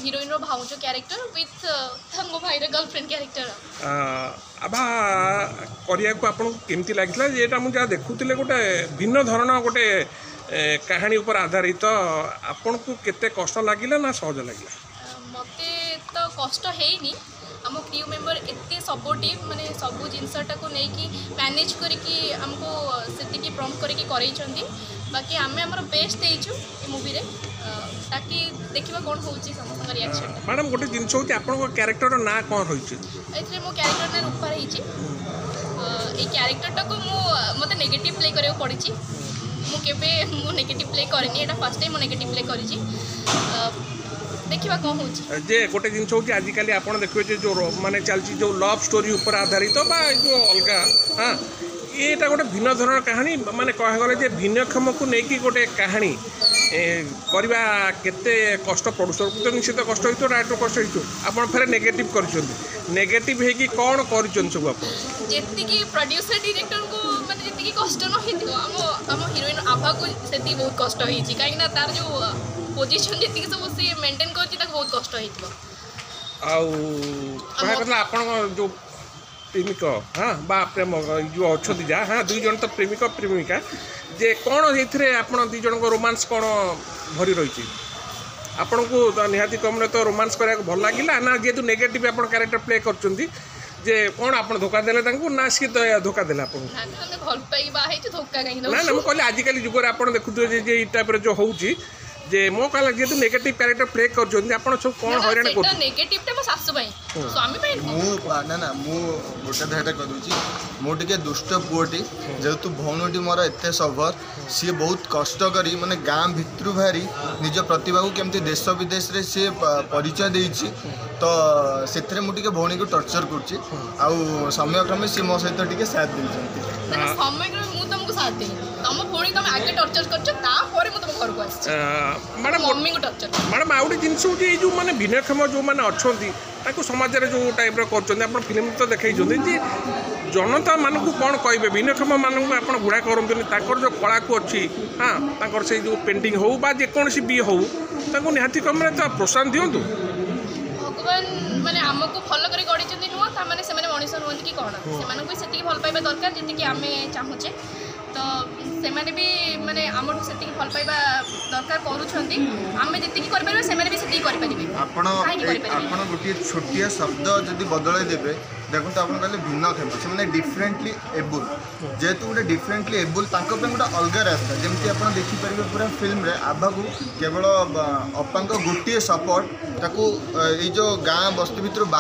heroine भाउज character with तंगो भाई girlfriend character आबा करिया को आपन केमती लागिला जेटा मु जा देखुतिले गोटे भिन्न धरण गोटे कहानी ऊपर आधारित आपन को केते कष्ट लागिला ना सहज लागिला मते तो कष्ट हेनी आम क्रू मेंबर एते सपोर्टिव माने सब जिनसटा को नहीं कि मैनेज करके हमको सेतिकी प्रॉम्प्ट करके करैछंती बाकी आमे हमर बेस्ट देइछु ए मूवी रे ताकि देखिबा कोन होउची समस्त रिएक्शन मैडम गोटे जिनस होती आपन को कैरेक्टर ना कोन होइछि एथरे मो कैरेक्टर ना रूपा रहिछि ए कैरेक्टर को मो मते नेगेटिव प्ले करे पड़िछि मु केबे मु नेगेटिव प्ले करनी एटा फर्स्ट टाइम मो नेगेटिव प्ले करिछि देखिबा कोन होउची जे गोटे जिनस होती आजिकली आपन देखिबे जो माने चलछि जो लव स्टोरी ऊपर आधारित बा जो अलगा हां एटा गोटे भिन्न धरण कहानी माने कह गले जे भिन्नक्षम को नेकी गोटे कहानी करवा केते कष्ट पड़ुसर तो निश्चित कष्ट होइतो डायरेक्टर कष्ट होइतो आपन फेर नेगेटिव करछन नेगेटिव हे कि कोन करछन सब आपन जेति की प्रोड्यूसर डायरेक्टर को माने जेति की कष्ट न हितो हम हीरोइन आभा को सेति बहुत कष्ट होइछि काहे ना तार जो पोजीशन जेति की सब से मेंटेन करछि तक बहुत कष्ट होइतो आ कह कहला आपन जो प्रेमिक हाँ बा प्रेम जो अच्छा जा हाँ दुई जन तो प्रेमिक प्रेमिका जे कौन ये आपड़ दुई जन को रोमांस कौन भरी रही आपण को निहाती कम तो रोमांस करा भल लगिला ना जेहेतु नेगेटिव आप कैरेक्टर प्ले कर जे कौन आप धोखा देले ना सी तो धोखा देले आप ना ना मुझे आजिकल जुग आप देखुए टाइप जो होची जे मो कहला जेतु नेगेटिव कैरेक्टर प्ले करछन आपण सब कोन हैरान कर नेगेटिव टा मो सासु भाई स्वामी भाई मु ना ना मु गोटे धाटा करूची मो टिके दुष्ट पुओटी जेतु भौनटी मोर एते सबर सी बहुत कष्ट करी माने गाँ भित्रु भारी निज प्रतिभा को केमती देश विदेश रे सी परिचय देइछि तो सेथरे मु टिके भौनी को टॉर्चर करछि आउ समय क्रमे सी मो सहित टिके साथ देइछंती समय क्रमे मु तुमको साथ देइ तम भौनी तुम आगे टॉर्चर करछ ता परे मु तुम घर को आछि मैडम मम्मी को टॉर्चर मैडम आउट जिनस जो मैंने भिन्नक्षम जो मैंने अच्छा समाज में जो टाइप कर फिल्म तो देखी जे जनता मानक कौन कहे भिन्नक्षम मानक आप गुड़ा करते जो कला को अच्छी हाँ से जो पेंटिंग हो जेकोसी भी हो निहाती कम तो प्रोत्साहन दिंतु भगवान माने आमको फॉलो करी गढ़ी नुह ताने से मनीष नुहत कि कौन से भल पाइबा दरकार जी आम चाहूचे तो से भी माने आमठू से भल पाइबा दरकार करुँच जी करें से भी आपड़ गोटे छोटिया शब्द जदि बदल देवे देखो तो आप कहले भिन्नक्षम से डिफरेंटली एबुल जेहेतु गोटे डिफरेंटली एबुल गोटे अलग रास्ता जमी आप देखिपारे पूरा फिल्म रे आभा को केवल अप्पा गोटे सपोर्ट ताकू जो गाँ बस्ती भितर